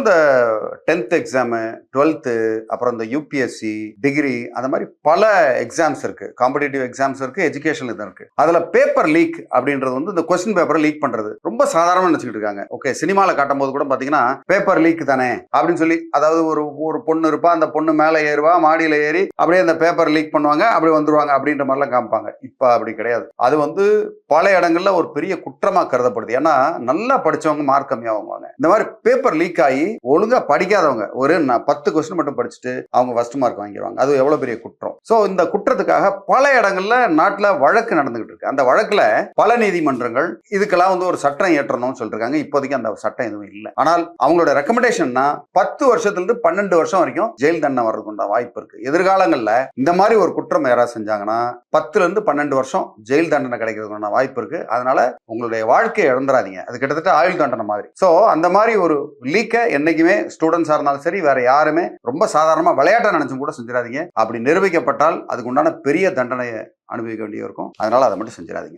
இந்த 10th exam, 12th, அப்புறம் இந்த யூபிஎஸ்சி, டிகிரி, அந்த மாதிரி பல எக்ஸாம்ஸ் இருக்கு. காம்படிட்டிவ் எக்ஸாம்ஸ் இருக்கு, எஜுகேஷன் இது இருக்கு. அதுல பேப்பர் லீக் அப்படின்றது வந்து இந்த கொஸ்டின் பேப்பரை லீக் பண்றது ரொம்ப சாதாரணமா நினைச்சுக்கிட்டு இருக்காங்க. ஓகே, சினிமால காட்டும் போது கூட பாத்தீங்கன்னா பேப்பர் லீக் தானே அப்படின்னு சொல்லி, அதாவது ஒரு பொண்ணு இருப்பா, அந்த பொண்ணு மேல ஏறுவா, மாடியில ஏறி அப்படியே அந்த பேப்பர் லீக் பண்ணுவாங்க, அப்படி வந்துருவாங்க அப்படின்ற மாதிரிலாம் காமிப்பாங்க. இப்ப அப்படி கிடையாது. அது வந்து பல இடங்கள்ல ஒரு பெரிய குற்றமா கருதப்படுது. ஏன்னா நல்லா படிச்சவங்க மார்க் கம்மியா வாங்குவாங்க. இந்த மாதிரி பேப்பர் லீக் ஆகி ஒழுங்கா படிக்காதவங்க ஒரு 10 கொஸ்டின் மட்டும் படிச்சுட்டு அவங்க ஃபர்ஸ்ட் மார்க் வாங்கிடுவாங்க. அது எவ்வளவு பெரிய குற்றம். சோ இந்த குற்றத்துக்காக பல இடங்கள்ல நாட்டுல வழக்கு நடந்துகிட்டு இருக்கு. அந்த வழக்குல பல நீதிமன்றங்கள் இதுக்கெல்லாம் வந்து ஒரு சட்டம் ஏற்றணும்னு சொல்லிருக்காங்க. இப்போதைக்கு அந்த சட்டம் எதுவும் இல்லை. ஆனால் அவங்களோட ரெக்கமெண்டேஷன்னா 10 வருஷத்துல இருந்து 12 வருஷம் வரைக்கும் ஜெயில் தண்டனை வர்றதுக்கு வாய்ப்பு இருக்கு. எதிர்காலங்கள்ல இந்த மாதிரி ஒரு குற்றம் யாராவது செஞ்சாங்கன்னா 10ல இருந்து 12 வருஷம் ஜெயில் தண்டனை கிடைக்கிறதுக்கான வாய்ப்பு இருக்கு. அதனால உங்களுடைய வாழ்க்கையை இழந்துடாதீங்க. அது கிட்டத்தட்ட ஆயுள் தண்டனை மாதிரி. சோ அந்த மாதிரி ஒரு லீக்க என்னைக்குமே ஸ்டூடெண்ட்ஸா இருந்தாலும் சரி, வேற யாருமே ரொம்ப சாதாரணமா விளையாட்டை நினைச்சும் கூட செஞ்சிடாதீங்க. அப்படி நிரூபிக்கப்பட்டால் அதுக்கு உண்டான பெரிய தண்டனையை அனுபவிக்க வேண்டிய இருக்கும். அதனால அதை மட்டும் செஞ்சிடாதீங்க.